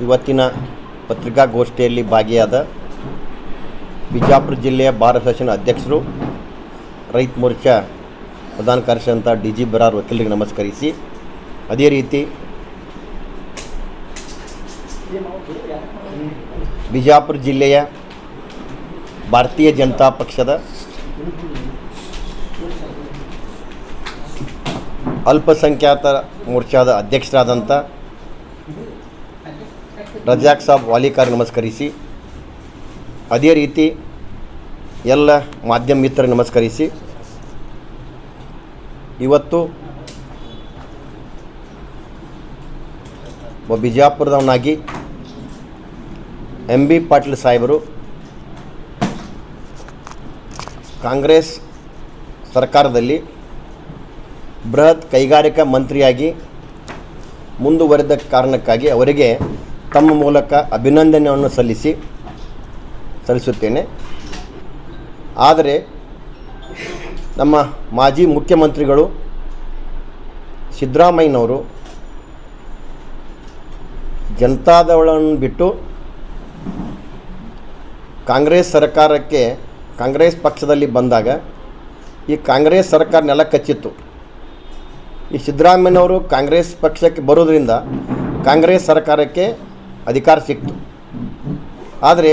ಇವತ್ತಿನ ಪತ್ರಿಕಾಗೋಷ್ಠಿಯಲ್ಲಿ ಭಾಗಿಯಾದ ಬಿಜಾಪುರ ಜಿಲ್ಲೆಯ ಬಾರ್ ಅಸೋಸಿಯೇಷನ್ ಅಧ್ಯಕ್ಷರು, ರೈತ ಮೋರ್ಚಾ ಪ್ರಧಾನ ಕಾರ್ಯದರ್ಶಿ ಅಂತ ಡಿ.ಜಿ. ಬರಾರ್ ವಕೀಲರಿಗೆ ನಮಸ್ಕರಿಸಿ, ಅದೇ ರೀತಿ ಬಿಜಾಪುರ ಜಿಲ್ಲೆಯ ಭಾರತೀಯ ಜನತಾ ಪಕ್ಷದ ಅಲ್ಪಸಂಖ್ಯಾತ ಮೋರ್ಚಾದ ಅಧ್ಯಕ್ಷರಾದಂಥ ರಜಾಕ್ ಸಾಬ್ ವಾಲಿಕಾರ್ ನಮಸ್ಕರಿಸಿ, ಅದೇ ರೀತಿ ಎಲ್ಲ ಮಾಧ್ಯಮ ಮಿತ್ರರಿಗೆ ನಮಸ್ಕರಿಸಿ, ಇವತ್ತು ಬಿಜಾಪುರದವನಾಗಿ ಎಂ ಬಿ ಪಾಟೀಲ್ ಸಾಹೇಬರು ಕಾಂಗ್ರೆಸ್ ಸರ್ಕಾರದಲ್ಲಿ ಬೃಹತ್ ಕೈಗಾರಿಕಾ ಮಂತ್ರಿಯಾಗಿ ಮುಂದುವರೆದ ಕಾರಣಕ್ಕಾಗಿ ಅವರಿಗೆ ತಮ್ಮ ಮೂಲಕ ಅಭಿನಂದನೆಯನ್ನು ಸಲ್ಲಿಸುತ್ತೇನೆ. ಆದರೆ ನಮ್ಮ ಮಾಜಿ ಮುಖ್ಯಮಂತ್ರಿಗಳು ಸಿದ್ದರಾಮಯ್ಯನವರು ಜನತಾದಳವನ್ನು ಬಿಟ್ಟು ಕಾಂಗ್ರೆಸ್ ಪಕ್ಷದಲ್ಲಿ ಬಂದಾಗ ಈ ಕಾಂಗ್ರೆಸ್ ಸರ್ಕಾರ ನೆಲ ಕಚ್ಚಿತ್ತು. ಈ ಸಿದ್ದರಾಮಯ್ಯನವರು ಕಾಂಗ್ರೆಸ್ ಪಕ್ಷಕ್ಕೆ ಬರೋದರಿಂದ ಕಾಂಗ್ರೆಸ್ ಸರ್ಕಾರಕ್ಕೆ ಅಧಿಕಾರ ಸಿಕ್ತು. ಆದರೆ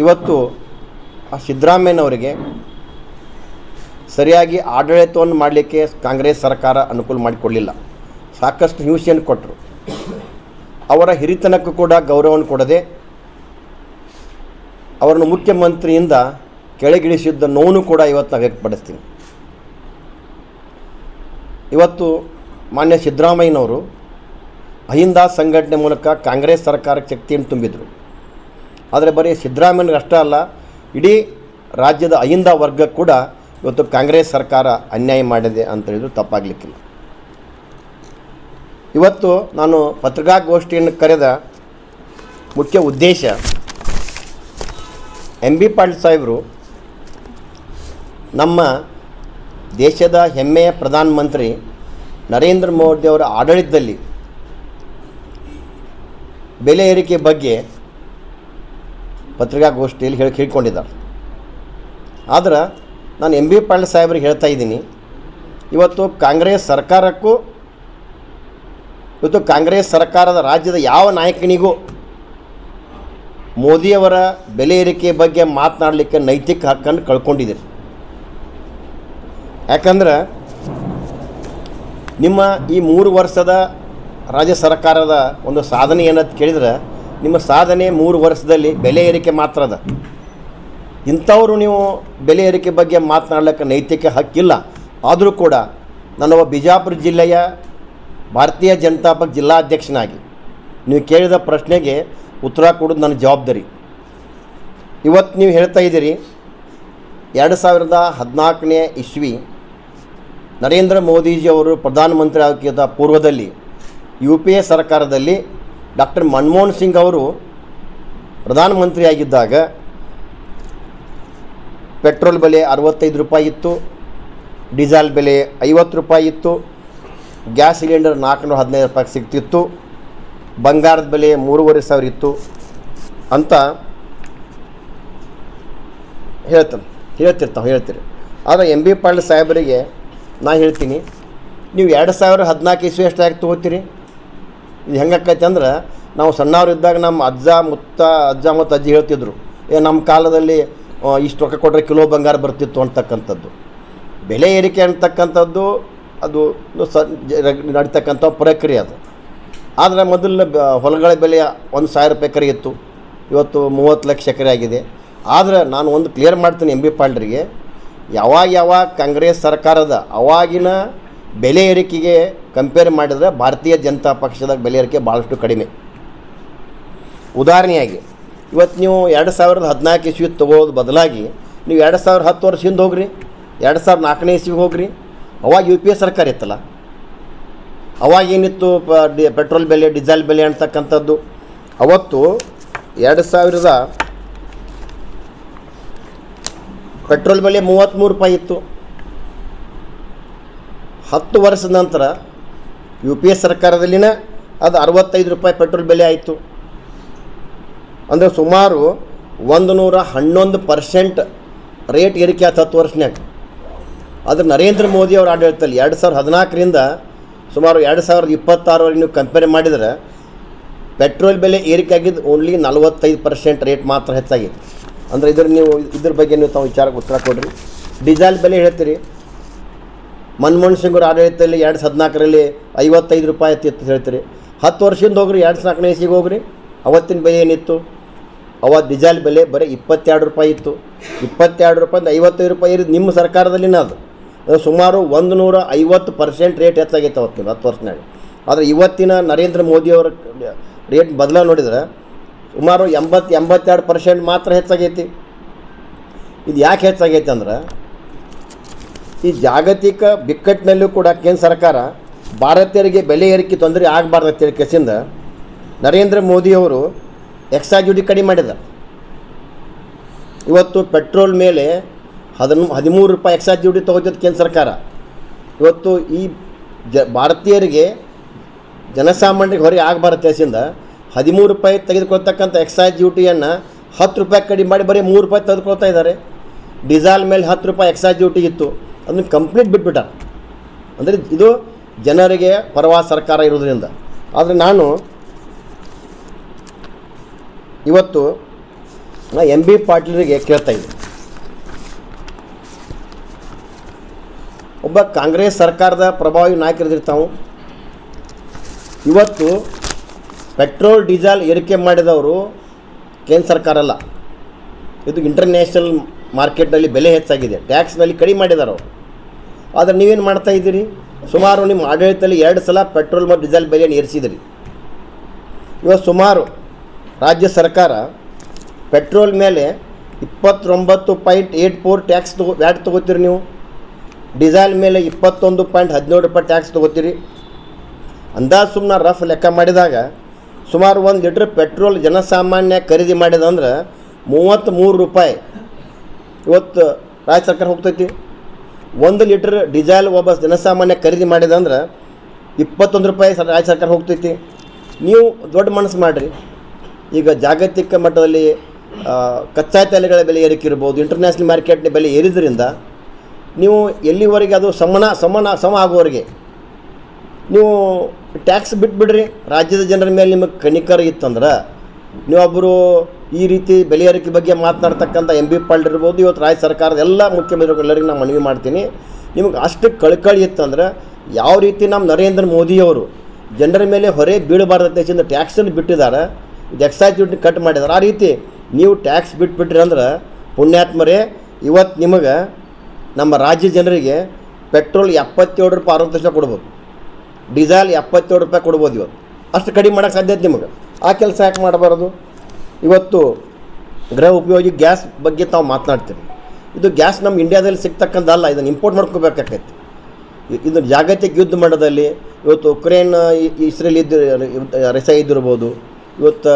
ಇವತ್ತು ಆ ಸಿದ್ದರಾಮಯ್ಯನವರಿಗೆ ಸರಿಯಾಗಿ ಆಡಳಿತವನ್ನು ಮಾಡಲಿಕ್ಕೆ ಕಾಂಗ್ರೆಸ್ ಸರ್ಕಾರ ಅನುಕೂಲ ಮಾಡಿಕೊಡಲಿಲ್ಲ. ಸಾಕಷ್ಟು ಹಿಂಸೆಯನ್ನು ಕೊಟ್ಟರು. ಅವರ ಹಿರಿತನಕ್ಕೂ ಕೂಡ ಗೌರವವನ್ನು ಕೊಡದೆ ಅವರನ್ನು ಮುಖ್ಯಮಂತ್ರಿಯಿಂದ ಕೆಳಗಿಳಿಸಿದ್ದ ನೋವನ್ನು ಕೂಡ ಇವತ್ತು ವ್ಯಕ್ತಪಡಿಸ್ತೀನಿ. ಇವತ್ತು ಮಾನ್ಯ ಸಿದ್ದರಾಮಯ್ಯನವರು ಅಹಿಂದ ಸಂಘಟನೆ ಮೂಲಕ ಕಾಂಗ್ರೆಸ್ ಸರ್ಕಾರಕ್ಕೆ ಶಕ್ತಿಯನ್ನು ತುಂಬಿದರು. ಆದರೆ ಬರೀ ಸಿದ್ದರಾಮಯ್ಯನಿಗೆ ಅಷ್ಟೇ ಅಲ್ಲ, ಇಡೀ ರಾಜ್ಯದ ಅಹಿಂದ ವರ್ಗ ಕೂಡ ಇವತ್ತು ಕಾಂಗ್ರೆಸ್ ಸರ್ಕಾರ ಅನ್ಯಾಯ ಮಾಡಿದೆ ಅಂತ ಹೇಳಿದ್ರು ತಪ್ಪಾಗಲಿಕ್ಕಿಲ್ಲ. ಇವತ್ತು ನಾನು ಪತ್ರಿಕಾಗೋಷ್ಠಿಯನ್ನು ಕರೆದ ಮುಖ್ಯ ಉದ್ದೇಶ, ಎಂ ಬಿ ಪಾಟೀಲ್ ಸಾಹೇಬರು ನಮ್ಮ ದೇಶದ ಹೆಮ್ಮೆಯ ಪ್ರಧಾನಮಂತ್ರಿ ನರೇಂದ್ರ ಮೋದಿಯವರ ಆಡಳಿತದಲ್ಲಿ ಬೆಲೆ ಏರಿಕೆ ಬಗ್ಗೆ ಪತ್ರಿಕಾಗೋಷ್ಠಿಯಲ್ಲಿ ಹೇಳ್ಕೊಂಡಿದ್ದಾರೆ. ಆದರೆ ನಾನು ಎಂ ಬಿ ಪಾಟೀಲ್ ಸಾಹೇಬರಿಗೆ ಹೇಳ್ತಾ ಇದ್ದೀನಿ, ಇವತ್ತು ಕಾಂಗ್ರೆಸ್ ಸರ್ಕಾರದ ರಾಜ್ಯದ ಯಾವ ನಾಯಕನಿಗೂ ಮೋದಿಯವರ ಬೆಲೆ ಏರಿಕೆ ಬಗ್ಗೆ ಮಾತನಾಡಲಿಕ್ಕೆ ನೈತಿಕ ಹಕ್ಕನ್ನು ಕಳ್ಕೊಂಡಿದ್ದೀರಿ. ಯಾಕಂದ್ರೆ ನಿಮ್ಮ ಈ 3 ವರ್ಷದ ರಾಜ್ಯ ಸರ್ಕಾರದ ಒಂದು ಸಾಧನೆ ಏನಂತ ಕೇಳಿದ್ರೆ, ನಿಮ್ಮ ಸಾಧನೆ 3 ವರ್ಷದಲ್ಲಿ ಬೆಲೆ ಏರಿಕೆ ಮಾತ್ರ ಅದ. ಇಂಥವರು ನೀವು ಬೆಲೆ ಏರಿಕೆ ಬಗ್ಗೆ ಮಾತನಾಡಲಿಕ್ಕೆ ನೈತಿಕ ಹಕ್ಕಿಲ್ಲ. ಆದರೂ ಕೂಡ ನಾನು ಬಿಜಾಪುರ ಜಿಲ್ಲೆಯ ಭಾರತೀಯ ಜನತಾ ಪಕ್ಷ ಜಿಲ್ಲಾಧ್ಯಕ್ಷನಾಗಿ ನೀವು ಕೇಳಿದ ಪ್ರಶ್ನೆಗೆ ಉತ್ತರ ಕೊಡೋದು ನನ್ನ ಜವಾಬ್ದಾರಿ. ಇವತ್ತು ನೀವು ಹೇಳ್ತಾ ಇದ್ದೀರಿ 2014ನೇ ಇಸ್ವಿ ನರೇಂದ್ರ ಮೋದಿಜಿಯವರು ಪ್ರಧಾನಮಂತ್ರಿ ಆಗಿದ್ದ ಪೂರ್ವದಲ್ಲಿ UPA ಸರ್ಕಾರದಲ್ಲಿ ಡಾಕ್ಟರ್ ಮನಮೋಹನ್ ಸಿಂಗ್ ಅವರು ಪ್ರಧಾನಮಂತ್ರಿಯಾಗಿದ್ದಾಗ ಪೆಟ್ರೋಲ್ ಬೆಲೆ 65 ರೂಪಾಯಿ ಇತ್ತು, ಡೀಸೆಲ್ ಬೆಲೆ 50 ರೂಪಾಯಿ ಇತ್ತು, ಗ್ಯಾಸ್ ಸಿಲಿಂಡರ್ 415 ರೂಪಾಯಿಗೆ ಸಿಗ್ತಿತ್ತು, ಬಂಗಾರದ ಬೆಲೆ 3,500 ಇತ್ತು ಅಂತ ಹೇಳ್ತೀರಿ. ಆದರೆ ಎಂ ಬಿ ಪಾಟೀಲ್ ಸಾಹೇಬರಿಗೆ ನಾ ಹೇಳ್ತೀನಿ, ನೀವು 2014 ಇಸ್ವಿ ಎಷ್ಟಾಗಿ ತೊಗೋತೀರಿ? ಇದು ಹೆಂಗಾಕೈತೆ ಅಂದ್ರೆ, ನಾವು ಸಣ್ಣವರಿದ್ದಾಗ ನಮ್ಮ ಅಜ್ಜ ಮತ್ತು ಅಜ್ಜಿ ಹೇಳ್ತಿದ್ರು, ನಮ್ಮ ಕಾಲದಲ್ಲಿ ಇಷ್ಟು ರೊಕ್ಕ ಕೊಟ್ಟರೆ ಕಿಲೋ ಬಂಗಾರ ಬರ್ತಿತ್ತು ಅಂತಕ್ಕಂಥದ್ದು. ಬೆಲೆ ಏರಿಕೆ ಅಂತಕ್ಕಂಥದ್ದು ಅದು ನಡೀತಕ್ಕಂಥ ಪ್ರಕ್ರಿಯೆ ಅದು. ಆದರೆ ಮೊದಲು ಹೊಲಗಳ ಬೆಲೆ 1,000 ರೂಪಾಯಿ ಎಕರೆ ಇತ್ತು, ಇವತ್ತು 30 ಲಕ್ಷ ಎಕರೆ ಆಗಿದೆ. ಆದರೆ ನಾನು ಒಂದು ಕ್ಲಿಯರ್ ಮಾಡ್ತೀನಿ ಎಂ ಬಿ ಪಾಟೀಲ್ರಿಗೆ, ಯಾವಾಗ ಕಾಂಗ್ರೆಸ್ ಸರ್ಕಾರದ ಅವಾಗಿನ ಬೆಲೆ ಏರಿಕೆಗೆ ಕಂಪೇರ್ ಮಾಡಿದರೆ ಭಾರತೀಯ ಜನತಾ ಪಕ್ಷದ ಬೆಲೆ ಏರಿಕೆ ಭಾಳಷ್ಟು ಕಡಿಮೆ. ಉದಾಹರಣೆಯಾಗಿ ಇವತ್ತು ನೀವು 2014 ಇಸ್ವಿ ತೊಗೋದು ಬದಲಾಗಿ ನೀವು 2010 ವರ್ಷ ಹಿಂದೆ ಹೋಗ್ರಿ, 2004ನೇ ಇಸ್ವಿಗೆ ಹೋಗ್ರಿ. ಅವಾಗ UPA ಸರ್ಕಾರ ಇತ್ತಲ್ಲ, ಅವಾಗೇನಿತ್ತು ಪೆಟ್ರೋಲ್ ಬೆಲೆ, ಡೀಸೆಲ್ ಬೆಲೆ ಅಂತಕ್ಕಂಥದ್ದು. ಅವತ್ತು 2000 ಪೆಟ್ರೋಲ್ ಬೆಲೆ 33 ರೂಪಾಯಿ ಇತ್ತು. 10 ವರ್ಷದ ನಂತರ UPA ಸರ್ಕಾರದಲ್ಲಿನ ಅದು 65 ರೂಪಾಯಿ ಪೆಟ್ರೋಲ್ ಬೆಲೆ ಆಯಿತು. ಅಂದರೆ ಸುಮಾರು 111% ರೇಟ್ ಏರಿಕೆ ಆಯ್ತು 10 ವರ್ಷನ್ಯಾಗ. ಆದರೆ ನರೇಂದ್ರ ಮೋದಿ ಅವ್ರ ಆಡಳಿತದಲ್ಲಿ 2014ರಿಂದ ಸುಮಾರು 2026ವರೆಗೆ ನೀವು ಕಂಪೇರ್ ಮಾಡಿದರೆ ಪೆಟ್ರೋಲ್ ಬೆಲೆ ಏರಿಕೆ ಆಗಿದ್ದು ಓನ್ಲಿ 45% ರೇಟ್ ಮಾತ್ರ ಹೆಚ್ಚಾಗಿದೆ. ಅಂದರೆ ಇದ್ರ ಬಗ್ಗೆ ನೀವು ತಾವು ವಿಚಾರಕ್ಕೆ ಉತ್ತರ ಕೊಡ್ರಿ. ಡೀಸೆಲ್ ಬೆಲೆ ಹೇಳ್ತೀರಿ, ಮನಮೋಹನ್ ಸಿಂಗ್ ಅವ್ರ ಆಡಳಿತದಲ್ಲಿ 2014ರಲ್ಲಿ 55 ರೂಪಾಯಿ ಇತ್ತು ಹೇಳ್ತೀರಿ. 10 ವರ್ಷದಿಂದ ಹೋಗ್ರಿ, 2004ನೇ ಇಸ್ವಿಗೆ ಹೋಗ್ರಿ, ಅವತ್ತಿನ ಬೆಲೆ ಏನಿತ್ತು? ಅವತ್ತು ಡೀಸೆಲ್ ಬೆಲೆ ಬರೀ 22 ರೂಪಾಯಿ ಇತ್ತು. 22 ರೂಪಾಯಿಂದ 55 ರೂಪಾಯಿ ಇರೋದು ನಿಮ್ಮ ಸರ್ಕಾರದಲ್ಲಿನ ಅದು ಸುಮಾರು 150% ರೇಟ್ ಹೆಚ್ಚಾಗೈತೆ ಅವತ್ತಿನ 10 ವರ್ಷನಾಗ. ಆದರೆ ಇವತ್ತಿನ ನರೇಂದ್ರ ಮೋದಿಯವರ ರೇಟ್ ಬದಲ ನೋಡಿದ್ರೆ ಸುಮಾರು 82% ಮಾತ್ರ ಹೆಚ್ಚಾಗೈತಿ. ಇದು ಯಾಕೆ ಹೆಚ್ಚಾಗೈತೆ ಅಂದ್ರೆ ಈ ಜಾಗತಿಕ ಬಿಕ್ಕಟ್ಟಿನಲ್ಲೂ ಕೂಡ ಕೇಂದ್ರ ಸರ್ಕಾರ ಭಾರತೀಯರಿಗೆ ಬೆಲೆ ಏರಿಕೆ ತೊಂದರೆ ಆಗಬಾರ್ದು ಅಂತೇಳಿ ಕೇಸಿಂದ ನರೇಂದ್ರ ಮೋದಿಯವರು ಎಕ್ಸೈಸ್ ಡ್ಯೂಟಿ ಕಡಿಮೆ ಮಾಡಿದ್ದಾರೆ. ಇವತ್ತು ಪೆಟ್ರೋಲ್ ಮೇಲೆ 13 ರೂಪಾಯಿ ಎಕ್ಸೈಸ್ ಡ್ಯೂಟಿ ತೊಗೋತಿದ್ದು ಕೇಂದ್ರ ಸರ್ಕಾರ. ಇವತ್ತು ಈ ಭಾರತೀಯರಿಗೆ ಜನಸಾಮಾನ್ಯರಿಗೆ ಹೊರೆ ಆಗಬಾರ್ದು ಕೇಸಿಂದ 13 ರೂಪಾಯಿ ತೆಗೆದುಕೊಳ್ತಕ್ಕಂಥ ಎಕ್ಸೈಸ್ ಡ್ಯೂಟಿಯನ್ನು 10 ರೂಪಾಯಿ ಕಡಿಮೆ ಮಾಡಿ ಬರೀ 3 ರೂಪಾಯಿ ತೆಗೆದುಕೊಳ್ತಾ ಇದ್ದಾರೆ. ಡೀಸೆಲ್ ಮೇಲೆ 10 ರೂಪಾಯಿ ಎಕ್ಸೈಸ್ ಡ್ಯೂಟಿ ಇತ್ತು, ಅದನ್ನು ಕಂಪ್ಲೀಟ್ ಬಿಟ್ಬಿಟ್ಟಾರೆ. ಅಂದರೆ ಇದು ಜನರಿಗೆ ಪರವಾದ ಸರ್ಕಾರ ಇರೋದ್ರಿಂದ. ಆದರೆ ನಾನು ಇವತ್ತು MB ಪಾಟೀಲರಿಗೆ ಕೇಳ್ತಾ ಇದ್ದೆ, ಒಬ್ಬ ಕಾಂಗ್ರೆಸ್ ಸರ್ಕಾರದ ಪ್ರಭಾವಿ ನಾಯಕರಿರ್ತಾವೆ. ಇವತ್ತು ಪೆಟ್ರೋಲ್ ಡೀಸೆಲ್ ಏರಿಕೆ ಮಾಡಿದವರು ಕೇಂದ್ರ ಸರ್ಕಾರ ಅಲ್ಲ, ಇದು ಇಂಟರ್ನ್ಯಾಷನಲ್ ಮಾರ್ಕೆಟ್ನಲ್ಲಿ ಬೆಲೆ ಹೆಚ್ಚಾಗಿದೆ, ಟ್ಯಾಕ್ಸ್ನಲ್ಲಿ ಕಡಿಮೆ ಮಾಡಿದ್ದಾರೆ ಅವರು. ಆದರೆ ನೀವೇನು ಮಾಡ್ತಾಯಿದ್ದೀರಿ? ಸುಮಾರು ನಿಮ್ಮ ಆಡಳಿತದಲ್ಲಿ 2 ಸಲ ಪೆಟ್ರೋಲ್ ಮತ್ತು ಡೀಸೆಲ್ ಬೆಲೆಯನ್ನು ಏರಿಸಿದಿರಿ. ಇವತ್ತು ಸುಮಾರು ರಾಜ್ಯ ಸರ್ಕಾರ ಪೆಟ್ರೋಲ್ ಮೇಲೆ 29.84 ಟ್ಯಾಕ್ಸ್ ವ್ಯಾಟ್ ತೊಗೋತೀರಿ ನೀವು. ಡೀಸೆಲ್ ಮೇಲೆ 21.17 ರೂಪಾಯಿ ಟ್ಯಾಕ್ಸ್ ತೊಗೋತೀರಿ. ಅಂದಾಜು ಸುಮ್ಮನೆ ರಫ್ ಲೆಕ್ಕ ಮಾಡಿದಾಗ ಸುಮಾರು 1 ಲೀಟ್ರ್ ಪೆಟ್ರೋಲ್ ಜನಸಾಮಾನ್ಯ ಖರೀದಿ ಮಾಡಿದಂದ್ರೆ 33 ರೂಪಾಯಿ ಇವತ್ತು ರಾಜ್ಯ ಸರ್ಕಾರ ಹೋಗ್ತೈತಿ. 1 ಲೀಟ್ರ್ ಡೀಸೆಲ್ ಒಬ್ಬ ಜನಸಾಮಾನ್ಯ ಖರೀದಿ ಮಾಡಿದಂದ್ರೆ 21 ರೂಪಾಯಿ ರಾಜ್ಯ ಸರ್ಕಾರ ಹೋಗ್ತೈತಿ. ನೀವು ದೊಡ್ಡ ಮನಸ್ಸು ಮಾಡಿರಿ. ಈಗ ಜಾಗತಿಕ ಮಟ್ಟದಲ್ಲಿ ಕಚ್ಚಾ ತೈಲಗಳ ಬೆಲೆ ಏರಿಕೆ ಇರ್ಬೋದು, ಇಂಟರ್ನ್ಯಾಷನಲ್ ಮಾರ್ಕೆಟ್ನ ಬೆಲೆ ಏರಿದ್ರಿಂದ ನೀವು ಎಲ್ಲಿವರೆಗೆ ಅದು ಸಮ ಆಗುವವರೆಗೆ ನೀವು ಟ್ಯಾಕ್ಸ್ ಬಿಟ್ಬಿಡ್ರಿ. ರಾಜ್ಯದ ಜನರ ಮೇಲೆ ನಿಮಗೆ ಕನಿಕರ ಇತ್ತಂದ್ರೆ ನೀವೊಬ್ಬರು ಈ ರೀತಿ ಬೆಲೆ ಏರಿಕೆ ಬಗ್ಗೆ ಮಾತನಾಡ್ತಕ್ಕಂಥ MB ಪಾಟೀಲ್ ಇರ್ಬೋದು, ಇವತ್ತು ರಾಜ್ಯ ಸರ್ಕಾರದ ಎಲ್ಲ ಮುಖ್ಯಮಂತ್ರಿಗಳೆಲ್ಲರಿಗೂ ನಾನು ಮನವಿ ಮಾಡ್ತೀನಿ, ನಿಮಗೆ ಅಷ್ಟು ಕಳಕಳಿ ಇತ್ತಂದ್ರೆ ಯಾವ ರೀತಿ ನಮ್ಮ ನರೇಂದ್ರ ಮೋದಿಯವರು ಜನರ ಮೇಲೆ ಹೊರೆ ಬೀಳಬಾರ್ದು ದೇಶದಿಂದ ಟ್ಯಾಕ್ಸನ್ನು ಬಿಟ್ಟಿದ್ದಾರೆ, ಇದು ಎಕ್ಸೈಸ್ ಡ್ಯೂಟಿ ಕಟ್ ಮಾಡಿದ್ದಾರೆ. ಆ ರೀತಿ ನೀವು ಟ್ಯಾಕ್ಸ್ ಬಿಟ್ಬಿಟ್ರಿ ಅಂದ್ರೆ ಪುಣ್ಯಾತ್ಮರೇ, ಇವತ್ತು ನಿಮಗೆ ನಮ್ಮ ರಾಜ್ಯ ಜನರಿಗೆ ಪೆಟ್ರೋಲ್ 77 ರೂಪಾಯಿ 60 ಪೈಸೆ ಕೊಡ್ಬೋದು, ಡೀಸೆಲ್ 77 ರೂಪಾಯಿ ಕೊಡ್ಬೋದು. ಇವತ್ತು ಅಷ್ಟು ಕಡಿಮೆ ಮಾಡೋಕ್ಕೆ ಸಾಧ್ಯ ಐತೆ ನಿಮಗೆ. ಆ ಕೆಲಸ ಯಾಕೆ ಮಾಡಬಾರ್ದು? ಇವತ್ತು ಗೃಹ ಉಪಯೋಗಿ ಗ್ಯಾಸ್ ಬಗ್ಗೆ ತಾವು ಮಾತನಾಡ್ತೀವಿ. ಇದು ಗ್ಯಾಸ್ ನಮ್ಮ ಇಂಡಿಯಾದಲ್ಲಿ ಸಿಗ್ತಕ್ಕಂಥದ್ದಲ್ಲ, ಇದನ್ನು ಇಂಪೋರ್ಟ್ ಮಾಡ್ಕೋಬೇಕಾಗೈತಿ. ಇದು ಜಾಗತಿಕ ಯುದ್ಧ ಮಟ್ಟದಲ್ಲಿ ಇವತ್ತು ಉಕ್ರೇನ್ ಇಸ್ರೇಲ್ ರಷ್ಯಾ ಇದ್ದಿರ್ಬೋದು, ಇವತ್ತು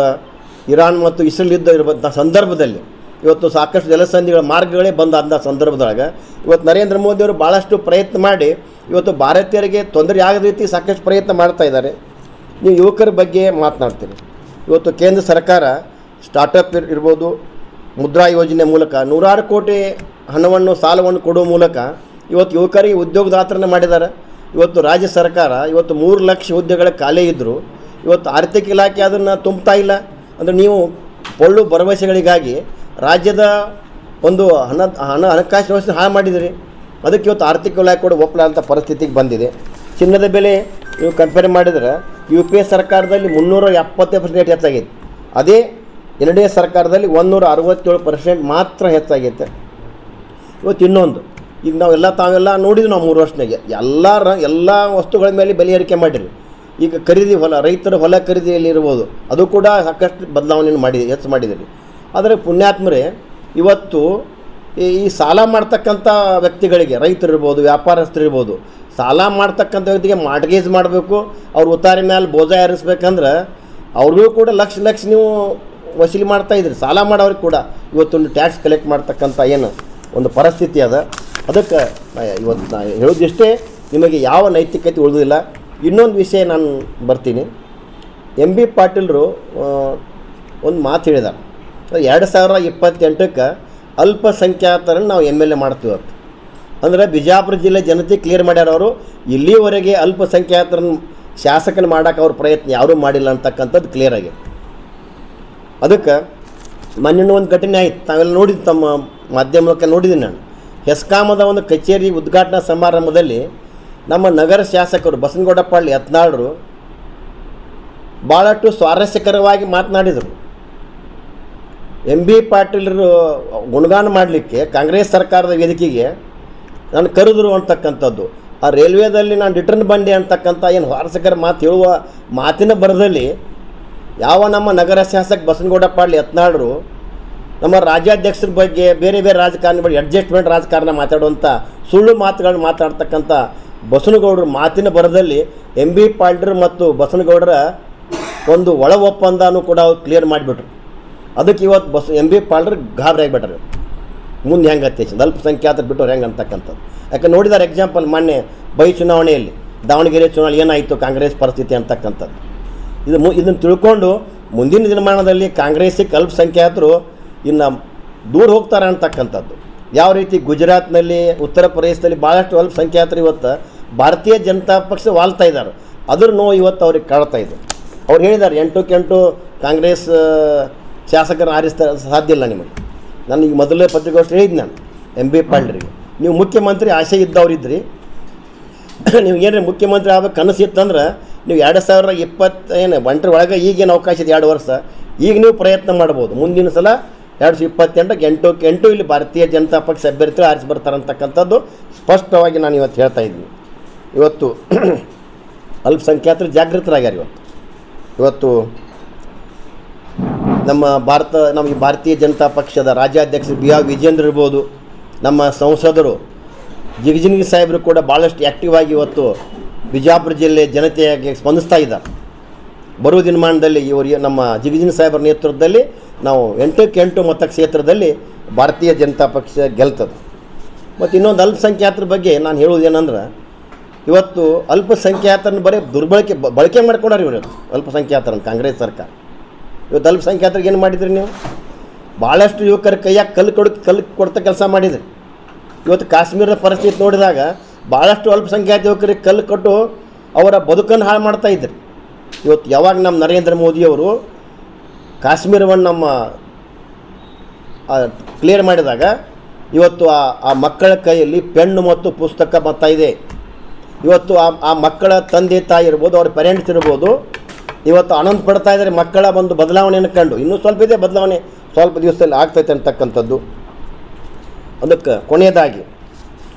ಇರಾನ್ ಮತ್ತು ಇಸ್ರೇಲ್ ಯುದ್ಧ ಇರ್ಬೋದು ಸಂದರ್ಭದಲ್ಲಿ ಇವತ್ತು ಸಾಕಷ್ಟು ಜಲಸಂಧಿಗಳ ಮಾರ್ಗಗಳೇ ಬಂದಾದ ಸಂದರ್ಭದೊಳಗೆ ಇವತ್ತು ನರೇಂದ್ರ ಮೋದಿಯವರು ಭಾಳಷ್ಟು ಪ್ರಯತ್ನ ಮಾಡಿ ಇವತ್ತು ಭಾರತೀಯರಿಗೆ ತೊಂದರೆ ಆಗದ ರೀತಿ ಸಾಕಷ್ಟು ಪ್ರಯತ್ನ ಮಾಡ್ತಾ ಇದ್ದಾರೆ. ನೀವು ಯುವಕರ ಬಗ್ಗೆ ಮಾತನಾಡ್ತೀರಿ. ಇವತ್ತು ಕೇಂದ್ರ ಸರ್ಕಾರ ಸ್ಟಾರ್ಟಪ್ ಇರ್ಬೋದು, ಮುದ್ರಾ ಯೋಜನೆ ಮೂಲಕ 100 ಕೋಟಿ ಹಣವನ್ನು ಸಾಲವನ್ನು ಕೊಡುವ ಮೂಲಕ ಇವತ್ತು ಯುವಕರಿಗೆ ಉದ್ಯೋಗದಾತರನ್ನು ಮಾಡಿದ್ದಾರೆ. ಇವತ್ತು ರಾಜ್ಯ ಸರ್ಕಾರ ಇವತ್ತು 3 ಲಕ್ಷ ಹುದ್ದೆಗಳ ಖಾಲಿ ಇದ್ದರು, ಇವತ್ತು ಆರ್ಥಿಕ ಇಲಾಖೆ ಅದನ್ನು ತುಂಬ್ತಾ ಇಲ್ಲ. ಅಂದರೆ ನೀವು ಪೊಳ್ಳು ಭರವಸೆಗಳಿಗಾಗಿ ರಾಜ್ಯದ ಒಂದು ಹಣಕಾಸು ವ್ಯವಸ್ಥೆ ಹಾಳು ಮಾಡಿದಿರಿ. ಅದಕ್ಕೆ ಇವತ್ತು ಆರ್ಥಿಕ ಇಲಾಖೆ ಕೂಡ ಒಪ್ಪಲಾದಂಥ ಪರಿಸ್ಥಿತಿಗೆ ಬಂದಿದೆ. ಚಿನ್ನದ ಬೆಲೆ ನೀವು ಕಂಪೇರ್ ಮಾಡಿದರೆ UPA ಸರ್ಕಾರದಲ್ಲಿ 370% ಹೆಚ್ಚಾಗೈತೆ, ಅದೇ NDA ಸರ್ಕಾರದಲ್ಲಿ 167% ಮಾತ್ರ ಹೆಚ್ಚಾಗೈತೆ. ಇವತ್ತು ಇನ್ನೊಂದು, ಈಗ ತಾವೆಲ್ಲ ನೋಡಿದ್ವಿ ನಾವು 3 ವರ್ಷನಾಗೆ ಎಲ್ಲ ವಸ್ತುಗಳ ಮೇಲೆ ಬೆಲೆ ಏರಿಕೆ ಮಾಡಿರಿ. ಈಗ ಖರೀದಿ ರೈತರ ಹೊಲ ಖರೀದಿಯಲ್ಲಿ ಇರ್ಬೋದು, ಅದು ಕೂಡ ಸಾಕಷ್ಟು ಬದಲಾವಣೆಯನ್ನು ಹೆಚ್ಚು ಮಾಡಿದ್ದೀರಿ. ಆದರೆ ಪುಣ್ಯಾತ್ಮರೇ, ಇವತ್ತು ಈ ಸಾಲ ಮಾಡ್ತಕ್ಕಂಥ ವ್ಯಕ್ತಿಗಳಿಗೆ, ರೈತರಿರ್ಬೋದು, ವ್ಯಾಪಾರಸ್ಥರಿರ್ಬೋದು, ಸಾಲ ಮಾಡ್ತಕ್ಕಂಥ ವ್ಯಕ್ತಿಗೆ ಮಾರ್ಟ್ಗೇಜ್ ಮಾಡಬೇಕು, ಅವ್ರ ಉತ್ತಾರಿ ಮೇಲೆ ಬೋಜ ಏರಿಸ್ಬೇಕಂದ್ರೆ ಅವ್ರಿಗೂ ಕೂಡ ಲಕ್ಷ ನೀವು ವಸೂಲಿ ಮಾಡ್ತಾಯಿದ್ರಿ. ಸಾಲ ಮಾಡೋರಿಗೆ ಕೂಡ ಇವತ್ತೊಂದು ಟ್ಯಾಕ್ಸ್ ಕಲೆಕ್ಟ್ ಮಾಡ್ತಕ್ಕಂಥ ಏನು ಒಂದು ಪರಿಸ್ಥಿತಿ ಅದ. ಅದಕ್ಕೆ ಇವತ್ತು ನಾನು ಹೇಳೋದಿಷ್ಟೇ, ನಿಮಗೆ ಯಾವ ನೈತಿಕತೆ ಉಳಿದಿಲ್ಲ. ಇನ್ನೊಂದು ವಿಷಯ ನಾನು ಬರ್ತೀನಿ. ಎಂ ಬಿ ಪಾಟೀಲರು ಒಂದು ಮಾತು ಹೇಳಿದ್ದಾರೆ, 2028ಕ್ಕೆ ಅಲ್ಪಸಂಖ್ಯಾತರನ್ನು ನಾವು ಎಮ್ ಎಲ್ ಎ ಮಾಡ್ತೀವಿ ಅಂತ. ಅಂದರೆ ಬಿಜಾಪುರ ಜಿಲ್ಲೆ ಜನತೆ ಕ್ಲಿಯರ್ ಮಾಡ್ಯಾರ ಅವರು, ಇಲ್ಲಿವರೆಗೆ ಅಲ್ಪಸಂಖ್ಯಾತರನ್ನು ಶಾಸಕನ ಮಾಡೋಕೆ ಅವ್ರ ಪ್ರಯತ್ನ ಯಾರೂ ಮಾಡಿಲ್ಲ ಅಂತಕ್ಕಂಥದ್ದು ಕ್ಲಿಯರ್ ಆಗಿದೆ. ಅದಕ್ಕೆ ಮೊನ್ನೆ ಒಂದು ಘಟನೆ ಆಯಿತು, ತಾವೆಲ್ಲ ನೋಡಿದ್ದು, ತಮ್ಮ ಮಾಧ್ಯಮಕ್ಕೆ ನೋಡಿದ್ದೀನಿ ನಾನು. ಹೆಸ್ಕಾಮದ ಒಂದು ಕಚೇರಿ ಉದ್ಘಾಟನಾ ಸಮಾರಂಭದಲ್ಲಿ ನಮ್ಮ ನಗರ ಶಾಸಕರು ಬಸನಗೌಡ ಪಾಳ್ಯ ಯತ್ನಾಳರು ಭಾಳಷ್ಟು ಸ್ವಾರಸ್ಯಕರವಾಗಿ ಮಾತನಾಡಿದರು. ಎಂ ಬಿ ಪಾಟೀಲರು ಗುಣಗಾನ ಮಾಡಲಿಕ್ಕೆ ಕಾಂಗ್ರೆಸ್ ಸರ್ಕಾರದ ವೇದಿಕೆಗೆ ನಾನು ಕರೆದರು ಅಂತಕ್ಕಂಥದ್ದು. ಆ ರೈಲ್ವೇದಲ್ಲಿ ನಾನು ರಿಟರ್ನ್ ಬಂದೆ ಅಂತಕ್ಕಂಥ ಏನು ಸ್ವಾರಸ್ಯಕರ ಮಾತು ಹೇಳುವ ಮಾತಿನ ಬರದಲ್ಲಿ ಯಾವ ನಮ್ಮ ನಗರ ಶಾಸಕ ಬಸನಗೌಡ ಪಾಳ್ಯ ಯತ್ನಾಳರು ನಮ್ಮ ರಾಜ್ಯಾಧ್ಯಕ್ಷರ ಬಗ್ಗೆ ಬೇರೆ ಬೇರೆ ರಾಜಕಾರಣ ಬಗ್ಗೆ ಅಡ್ಜಸ್ಟ್ಮೆಂಟ್ ರಾಜಕಾರಣ ಮಾತಾಡುವಂಥ ಸುಳ್ಳು ಮಾತುಗಳನ್ನ ಮಾತಾಡ್ತಕ್ಕಂಥ ಬಸನಗೌಡರ ಮಾತಿನ ಬರದಲ್ಲಿ ಎಂ ಬಿ ಪಾಟೀಲರು ಮತ್ತು ಬಸನಗೌಡರ ಒಂದು ಒಳ ಒಪ್ಪಂದನೂ ಕೂಡ ಅವ್ರು ಕ್ಲಿಯರ್ ಮಾಡಿಬಿಟ್ರು. ಅದಕ್ಕೆ ಇವತ್ತು ಎಂ ಬಿ ಪಾಟೀಲರು ಗಾಬರಿ ಆಗಿಬಿಟ್ರು. ಮುಂದೆ ಹೆಂಗೆ ಅತ್ಯಂತ ಅಲ್ಪಸಂಖ್ಯಾತರು ಬಿಟ್ಟವ್ರು ಹೆಂಗೆ ಅಂತಕ್ಕಂಥದ್ದು. ಯಾಕೆ ನೋಡಿದಾರೆ ಎಕ್ಸಾಂಪಲ್ ಮೊನ್ನೆ ಚುನಾವಣೆಯಲ್ಲಿ ದಾವಣಗೆರೆ ಚುನಾವಣೆ ಏನಾಯಿತು ಕಾಂಗ್ರೆಸ್ ಪರಿಸ್ಥಿತಿ ಅಂತಕ್ಕಂಥದ್ದು. ಇದನ್ನು ತಿಳ್ಕೊಂಡು ಮುಂದಿನ ದಿನಮಾನದಲ್ಲಿ ಕಾಂಗ್ರೆಸ್ಸಿಗೆ ಅಲ್ಪಸಂಖ್ಯಾತರು ಇನ್ನು ದೂರ ಹೋಗ್ತಾರೆ ಅಂತಕ್ಕಂಥದ್ದು. ಯಾವ ರೀತಿ ಗುಜರಾತ್ನಲ್ಲಿ, ಉತ್ತರ ಪ್ರದೇಶದಲ್ಲಿ ಭಾಳಷ್ಟು ಅಲ್ಪಸಂಖ್ಯಾತರು ಇವತ್ತು ಭಾರತೀಯ ಜನತಾ ಪಕ್ಷ ವಾಲ್ತಾ ಇದ್ದಾರೆ, ಅದ್ರ ನೋವು ಇವತ್ತು ಅವ್ರಿಗೆ ಕಾಡ್ತಾ ಇದೆ. ಅವ್ರು ಹೇಳಿದ್ದಾರೆ 8ಕ್ಕೆ8 ಕಾಂಗ್ರೆಸ್ ಶಾಸಕರನ್ನು ಆರಿಸ್ತಾ ಸಾಧ್ಯ ಇಲ್ಲ ನಿಮಗೆ. ನಾನು ಈಗ ಮೊದಲೇ ಪತ್ರಿಕಾಗೋಷ್ಠಿ ಹೇಳಿದ್ದು ನಾನು ಎಂ ಬಿ ಪಾಟೀಲರಿಗೆ, ನೀವು ಮುಖ್ಯಮಂತ್ರಿ ಆಸೆ ಇದ್ದವ್ರಿದ್ರಿ, ನೀವು ಏನ್ರಿ ಮುಖ್ಯಮಂತ್ರಿ ಆಗಬೇಕು ಕನಸಿತ್ತಂದ್ರೆ ನೀವು 2020 ಒಂಟರ ಒಳಗೆ ಈಗೇನು ಅವಕಾಶ ಇದೆ 2 ವರ್ಷ, ಈಗ ನೀವು ಪ್ರಯತ್ನ ಮಾಡ್ಬೋದು. ಮುಂದಿನ ಸಲ 2028ಕ್ಕೆ 8ಕ್ಕೆ8 ಇಲ್ಲಿ ಭಾರತೀಯ ಜನತಾ ಪಕ್ಷ ಅಭ್ಯರ್ಥಿಗಳು ಆರಿಸಿ ಬರ್ತಾರೆ ಅಂತಕ್ಕಂಥದ್ದು ಸ್ಪಷ್ಟವಾಗಿ ನಾನು ಇವತ್ತು ಹೇಳ್ತಾ ಇದ್ದೀನಿ. ಇವತ್ತು ಅಲ್ಪಸಂಖ್ಯಾತರು ಜಾಗೃತರಾಗ್ಯಾರ. ಇವತ್ತು ನಮ್ಮ ಭಾರತೀಯ ಜನತಾ ಪಕ್ಷದ ರಾಜ್ಯಾಧ್ಯಕ್ಷರು B.R. ವಿಜೇಂದ್ರ ಇರ್ಬೋದು, ನಮ್ಮ ಸಂಸದರು ಜಿಗಜಿಣಗಿ ಸಾಹೇಬರು ಕೂಡ ಭಾಳಷ್ಟು ಆ್ಯಕ್ಟಿವ್ ಆಗಿ ಇವತ್ತು ಬಿಜಾಪುರ ಜಿಲ್ಲೆ ಜನತೆಯಾಗಿ ಸ್ಪಂದಿಸ್ತಾ ಇದ್ದಾರೆ. ಬರುವ ದಿನಮಾನದಲ್ಲಿ ಇವರು ನಮ್ಮ ಜಿಗಜಿಣಗಿ ಸಾಹೇಬರ ನೇತೃತ್ವದಲ್ಲಿ ನಾವು 8ಕ್ಕೆ8 ಮತಕ್ಷೇತ್ರದಲ್ಲಿ ಭಾರತೀಯ ಜನತಾ ಪಕ್ಷ ಗೆಲ್ತದೆ. ಮತ್ತು ಇನ್ನೊಂದು ಅಲ್ಪಸಂಖ್ಯಾತರ ಬಗ್ಗೆ ನಾನು ಹೇಳುವುದೇನೆಂದ್ರೆ, ಇವತ್ತು ಅಲ್ಪಸಂಖ್ಯಾತರನ್ನು ಬರೀ ಬಳಕೆ ಮಾಡ್ಕೊಂಡಾರೆ ಇವರು ಅಲ್ಪಸಂಖ್ಯಾತರನ್ನು ಕಾಂಗ್ರೆಸ್ ಸರ್ಕಾರ. ಇವತ್ತು ಅಲ್ಪಸಂಖ್ಯಾತರಿಗೆ ಏನು ಮಾಡಿದ್ರಿ ನೀವು? ಭಾಳಷ್ಟು ಯುವಕರ ಕೈಯಾಗ ಕಲ್ಲು ಕೊಡ್ತಾ ಕೆಲಸ ಮಾಡಿದ್ರಿ. ಇವತ್ತು ಕಾಶ್ಮೀರದ ಪರಿಸ್ಥಿತಿ ನೋಡಿದಾಗ ಭಾಳಷ್ಟು ಅಲ್ಪಸಂಖ್ಯಾತ ಯುವಕರಿಗೆ ಕಲ್ಲು ಕೊಟ್ಟು ಅವರ ಬದುಕನ್ನು ಹಾಳು ಮಾಡ್ತಾಯಿದ್ರು. ಇವತ್ತು ಯಾವಾಗ ನಮ್ಮ ನರೇಂದ್ರ ಮೋದಿಯವರು ಕಾಶ್ಮೀರವನ್ನು ನಮ್ಮ ಕ್ಲಿಯರ್ ಮಾಡಿದಾಗ ಇವತ್ತು ಆ ಮಕ್ಕಳ ಕೈಯಲ್ಲಿ ಪೆನ್ನು ಮತ್ತು ಪುಸ್ತಕ ಬರ್ತಾ ಇದೆ. ಇವತ್ತು ಆ ಮಕ್ಕಳ ತಂದೆ ತಾಯಿ ಇರ್ಬೋದು, ಅವ್ರ ಪೇರೆಂಟ್ಸ್ ಇರ್ಬೋದು, ಇವತ್ತು ಆನಂದ ಪಡ್ತಾ ಇದ್ದಾರೆ ಮಕ್ಕಳ ಒಂದು ಬದಲಾವಣೆಯನ್ನು ಕಂಡು. ಇನ್ನೂ ಸ್ವಲ್ಪ ಇದೆ ಬದಲಾವಣೆ, ಸ್ವಲ್ಪ ದಿವಸದಲ್ಲಿ ಆಗ್ತೈತೆ ಅಂತಕ್ಕಂಥದ್ದು. ಅದಕ್ಕೆ ಕೊನೆಯದಾಗಿ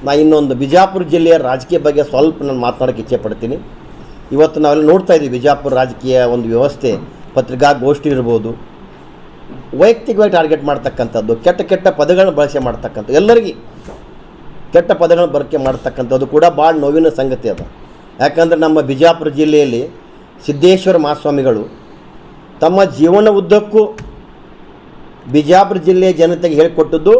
ನಾನು ಇನ್ನೊಂದು ಬಿಜಾಪುರ ಜಿಲ್ಲೆಯ ರಾಜಕೀಯ ಬಗ್ಗೆ ಸ್ವಲ್ಪ ನಾನು ಮಾತನಾಡೋಕ್ಕೆ ಇಚ್ಛೆ ಪಡ್ತೀನಿ. ಇವತ್ತು ನಾವೆಲ್ಲ ನೋಡ್ತಾ ಇದ್ದೀವಿ ಬಿಜಾಪುರ ರಾಜಕೀಯ ಒಂದು ವ್ಯವಸ್ಥೆ, ಪತ್ರಿಕಾಗೋಷ್ಠಿ ಇರ್ಬೋದು, ವೈಯಕ್ತಿಕವಾಗಿ ಟಾರ್ಗೆಟ್ ಮಾಡ್ತಕ್ಕಂಥದ್ದು, ಕೆಟ್ಟ ಪದಗಳನ್ನ ಬಳಕೆ ಮಾಡ್ತಕ್ಕಂಥದ್ದು, ಎಲ್ಲರಿಗೂ ಕೆಟ್ಟ ಪದಗಳನ್ನ ಬಳಕೆ ಮಾಡ್ತಕ್ಕಂಥದ್ದು ಕೂಡ ಭಾಳ ನೋವಿನ ಸಂಗತಿ ಅದು. ಯಾಕಂದರೆ ನಮ್ಮ ಬಿಜಾಪುರ ಜಿಲ್ಲೆಯಲ್ಲಿ ಸಿದ್ದೇಶ್ವರ ಮಹಾಸ್ವಾಮಿಗಳು ತಮ್ಮ ಜೀವನ ಉದ್ದಕ್ಕೂ ಬಿಜಾಪುರ ಜಿಲ್ಲೆಯ ಜನತೆಗೆ ಹೇಳಿಕೊಟ್ಟದ್ದು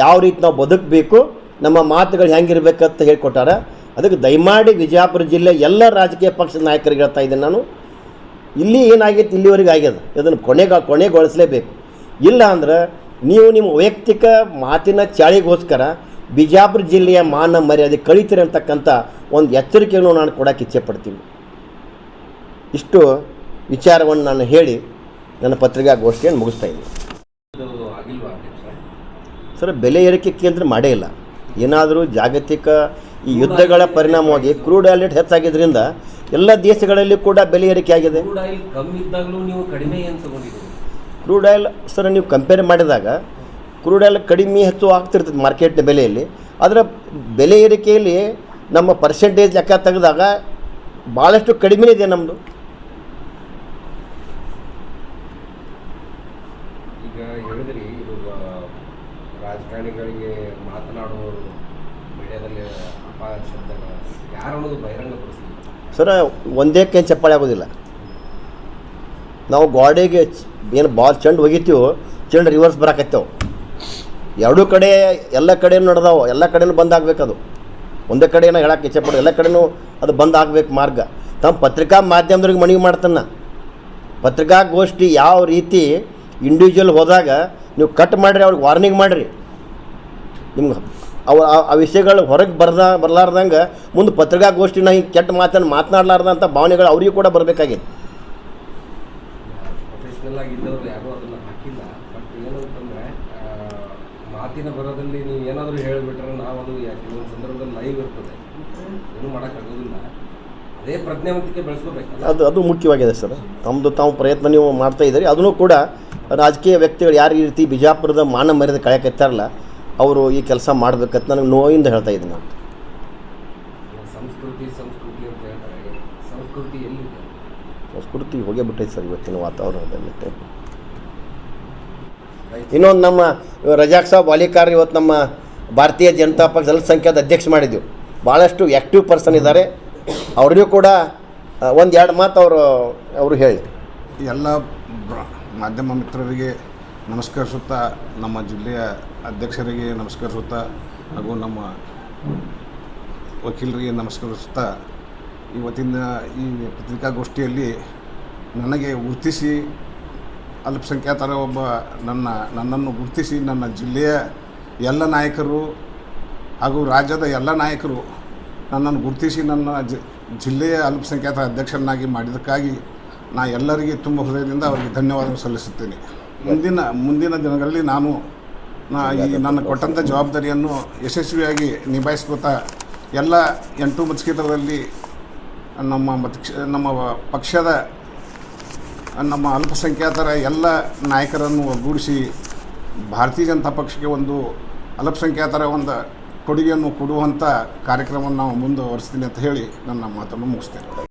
ಯಾವ ರೀತಿ ನಾವು ಬದುಕಬೇಕು, ನಮ್ಮ ಮಾತುಗಳು ಹೆಂಗಿರ್ಬೇಕಂತ ಹೇಳಿಕೊಟ್ಟಾರ. ಅದಕ್ಕೆ ದಯಮಾಡಿ ಬಿಜಾಪುರ ಜಿಲ್ಲೆ ಎಲ್ಲ ರಾಜಕೀಯ ಪಕ್ಷದ ನಾಯಕರಿಗೆ ಹೇಳ್ತಾ ಇದ್ದೀನಿ ನಾನು, ಇಲ್ಲಿ ಏನಾಗೈತೆ ಇಲ್ಲಿವರೆಗೆ ಆಗ್ಯದ, ಇದನ್ನು ಕೊನೆಗೊಳಿಸಲೇಬೇಕು. ಇಲ್ಲ ಅಂದ್ರೆ ನೀವು ನಿಮ್ಮ ವೈಯಕ್ತಿಕ ಮಾತಿನ ಚಾಳಿಗೋಸ್ಕರ ಬಿಜಾಪುರ ಜಿಲ್ಲೆಯ ಮಾನ ಮರ್ಯಾದೆ ಕಳೀತೀರಿ ಅಂತಕ್ಕಂಥ ಒಂದು ಎಚ್ಚರಿಕೆಯನ್ನು ನಾನು ಕೊಡೋಕ್ಕೆ ಇಚ್ಛೆ ಪಡ್ತೀನಿ. ಇಷ್ಟು ವಿಚಾರವನ್ನು ನಾನು ಹೇಳಿ ನನ್ನ ಪತ್ರಿಕಾಗೋಷ್ಠಿಯನ್ನು ಮುಗಿಸ್ತಾ ಇದ್ದೀನಿ. ಸರ್, ಬೆಲೆ ಏರಿಕೆ ಕೇಂದ್ರ ಮಾಡೇ ಇಲ್ಲ. ಏನಾದರೂ ಜಾಗತಿಕ ಈ ಯುದ್ಧಗಳ ಪರಿಣಾಮವಾಗಿ ಕ್ರೂಡ್ ಆಯಿಲ್ ರೇಟ್ ಹೆಚ್ಚಾಗಿದ್ದರಿಂದ ಎಲ್ಲ ದೇಶಗಳಲ್ಲಿ ಕೂಡ ಬೆಲೆ ಏರಿಕೆ ಆಗಿದೆ. ಕ್ರೂಡ್ ಆಯಿಲ್ ಸರ್ ನೀವು ಕಂಪೇರ್ ಮಾಡಿದಾಗ ಕ್ರೂಡ್ ಆಯಿಲ್ ಕಡಿಮೆ ಹೆಚ್ಚು ಆಗ್ತಿರ್ತದೆ ಮಾರ್ಕೆಟ್ನ ಬೆಲೆಯಲ್ಲಿ. ಅದರ ಬೆಲೆ ಏರಿಕೆಯಲ್ಲಿ ನಮ್ಮ ಪರ್ಸೆಂಟೇಜ್ ಲೆಕ್ಕ ತೆಗೆದಾಗ ಭಾಳಷ್ಟು ಕಡಿಮೆ ಇದೆ ನಮ್ಮದು. ಈಗ ಹೇಳಿದ್ರಿ ಇದು ರಾಜಕಾರಣಿಗಳಿಗೆ ಮಾತನಾಡುವವರು ಮೀಡಿಯಾದಲ್ಲಿ ಅಪಶಬ್ದಗಳು ಯಾರು ಅನ್ನೋದು ಬಹಿರಂಗಪಡಿಸ್ತೀವಿ ಸರ್. ಒಂದೇ ಕೈ ಚಪ್ಪಾಳೆ ಆಗೋದಿಲ್ಲ. ನಾವು ಗಾಡಿಗೆ ಏನು ಬಾಲ್ ಚೆಂಡು ಹೋಗಿತ್ತೀವೋ ಚೆಂಡು ರಿವರ್ಸ್ ಬರಾಕತ್ತೇವೆ. ಎರಡೂ ಕಡೆ ಎಲ್ಲ ಕಡೆಯೂ ನಡೆದಾವೆ, ಎಲ್ಲ ಕಡೆಯೂ ಬಂದ್ ಆಗಬೇಕದು. ಒಂದೇ ಕಡೆ ಏನೋ ಹೇಳಕ್ಕೆ ಇಚ್ಛೆ ಪಡೋದು, ಎಲ್ಲ ಕಡೆಯೂ ಅದು ಬಂದ್ ಆಗಬೇಕು ಮಾರ್ಗ. ತಮ್ಮ ಪತ್ರಿಕಾ ಮಾಧ್ಯಮದವ್ರಿಗೆ ಮನವಿ ಮಾಡ್ತಾನೆ. ಪತ್ರಿಕಾಗೋಷ್ಠಿ ಯಾವ ರೀತಿ ಇಂಡಿವಿಜುವಲ್ ಹೋದಾಗ ನೀವು ಕಟ್ ಮಾಡಿರಿ, ಅವ್ರಿಗೆ ವಾರ್ನಿಂಗ್ ಮಾಡಿರಿ. ನಿಮ್ಗೆ ಆ ವಿಷಯಗಳು ಹೊರಗೆ ಬರಲಾರ್ದಂಗೆ ಮುಂದೆ ಪತ್ರಿಕಾಗೋಷ್ಠಿನ ಹಿಂಗೆ ಕೆಟ್ಟ ಮಾತನ್ನು ಮಾತನಾಡಲಾರ್ದಂಥ ಭಾವನೆಗಳು ಅವರಿಗೂ ಕೂಡ ಬರಬೇಕಾಗಿದೆ. ಪ್ರೊಫೆಷ್ನಲ್ ಆಗಿದ್ದವರು ಯಾರೂ ಅದನ್ನು ಹಾಕಿಲ್ಲ. ಬಟ್ ಏನಂತಂದರೆ ಮಾತಿನ ಬರೋದಲ್ಲಿ ನೀವು ಏನಾದರೂ ಹೇಳಿಬಿಟ್ರೆ ನಾವು ಅದು ಕೆಲವೊಂದು ಸಂದರ್ಭದಲ್ಲಿ ಲೈವ್ ಇರ್ತದೆ, ಏನೂ ಮಾಡೋಕ್ಕಾಗೋದಿಲ್ಲ. ಅದೇ ಪ್ರಜ್ಞಾವಂತಿಕೆ ಬೆಳೆಸ್ಕೋಬೇಕಲ್ಲ, ಅದು ಮುಖ್ಯವಾಗಿದೆ ಸರ್. ತಮ್ಮದು ತಾವು ಪ್ರಯತ್ನ ನೀವು ಮಾಡ್ತಾ ಇದ್ದೀರಿ. ಅದನ್ನು ಕೂಡ ರಾಜಕೀಯ ವ್ಯಕ್ತಿಗಳು ಯಾರು ಈ ರೀತಿ ಬಿಜಾಪುರದ ಮಾನ ಮರ್ಯಾದೆ ಕಳೆಯಕತ್ತಾರಲ್ಲ, ಅವರು ಈ ಕೆಲಸ ಮಾಡಬೇಕಂತ ನನಗೆ ನೋವಿಂದ ಹೇಳ್ತಾ ಇದ್ದೀನಿ ನಾನು. ಸಂಸ್ಕೃತಿ ಅಂತ ಹೇಳ್ತಾರೆ, ಸಂಸ್ಕೃತಿ ಎಲ್ಲಿದೆ? ಸಂಸ್ಕೃತಿ ಹೋಗೇ ಬಿಟ್ಟೈತೆ ಸರ್ ಇವತ್ತಿನ ವಾತಾವರಣದಲ್ಲಿ. ಇನ್ನೊಂದು ನಮ್ಮ ರಜಾಕ್ ಸಾಬ್ ವಾಲಿಕಾರ್ ಇವತ್ತು ನಮ್ಮ ಭಾರತೀಯ ಜನತಾ ಪಕ್ಷ ಅಲ್ಪಸಂಖ್ಯಾತ ಅಧ್ಯಕ್ಷ ಮಾಡಿದ್ದೀವಿ. ಭಾಳಷ್ಟು ಆ್ಯಕ್ಟಿವ್ ಪರ್ಸನ್ ಇದ್ದಾರೆ. ಅವ್ರಿಗೂ ಕೂಡ ಒಂದೆರಡು ಮಾತು ಅವರು ಹೇಳಿ. ಎಲ್ಲ ಮಾಧ್ಯಮ ಮಿತ್ರರಿಗೆ ನಮಸ್ಕರಿಸುತ್ತಾ, ನಮ್ಮ ಜಿಲ್ಲೆಯ ಅಧ್ಯಕ್ಷರಿಗೆ ನಮಸ್ಕರಿಸುತ್ತಾ, ಹಾಗೂ ನಮ್ಮ ವಕೀಲರಿಗೆ ನಮಸ್ಕರಿಸುತ್ತಾ, ಇವತ್ತಿನ ಈ ಪತ್ರಿಕಾಗೋಷ್ಠಿಯಲ್ಲಿ ನನಗೆ ಗುರುತಿಸಿ ಅಲ್ಪಸಂಖ್ಯಾತರ ಒಬ್ಬ ನನ್ನನ್ನು ಗುರುತಿಸಿ ನನ್ನ ಜಿಲ್ಲೆಯ ಎಲ್ಲ ನಾಯಕರು ಹಾಗೂ ರಾಜ್ಯದ ಎಲ್ಲ ನಾಯಕರು ನನ್ನನ್ನು ಗುರುತಿಸಿ ನನ್ನ ಜಿಲ್ಲೆಯ ಅಲ್ಪಸಂಖ್ಯಾತ ಅಧ್ಯಕ್ಷರನ್ನಾಗಿ ಮಾಡಿದ್ದಕ್ಕಾಗಿ ನಾ ಎಲ್ಲರಿಗೆ ತುಂಬ ಹೃದಯದಿಂದ ಅವರಿಗೆ ಧನ್ಯವಾದ ಸಲ್ಲಿಸುತ್ತೇನೆ. ಮುಂದಿನ ದಿನಗಳಲ್ಲಿ ನಾನು ಈ ನನ್ನ ಕೊಟ್ಟಂಥ ಜವಾಬ್ದಾರಿಯನ್ನು ಯಶಸ್ವಿಯಾಗಿ ನಿಭಾಯಿಸ್ಕೋತಾ ಎಲ್ಲ 8 ಮತಕ್ಷೇತ್ರದಲ್ಲಿ ನಮ್ಮ ಪಕ್ಷದ ನಮ್ಮ ಅಲ್ಪಸಂಖ್ಯಾತರ ಎಲ್ಲ ನಾಯಕರನ್ನು ಒಗ್ಗೂಡಿಸಿ ಭಾರತೀಯ ಜನತಾ ಪಕ್ಷಕ್ಕೆ ಒಂದು ಅಲ್ಪಸಂಖ್ಯಾತರ ಒಂದು ಕೊಡುಗೆಯನ್ನು ಕೊಡುವಂಥ ಕಾರ್ಯಕ್ರಮವನ್ನು ನಾವು ಮುಂದುವರಿಸ್ತೀನಿ ಅಂತ ಹೇಳಿ ನನ್ನ ಮಾತನ್ನು ಮುಗಿಸ್ತೇನೆ.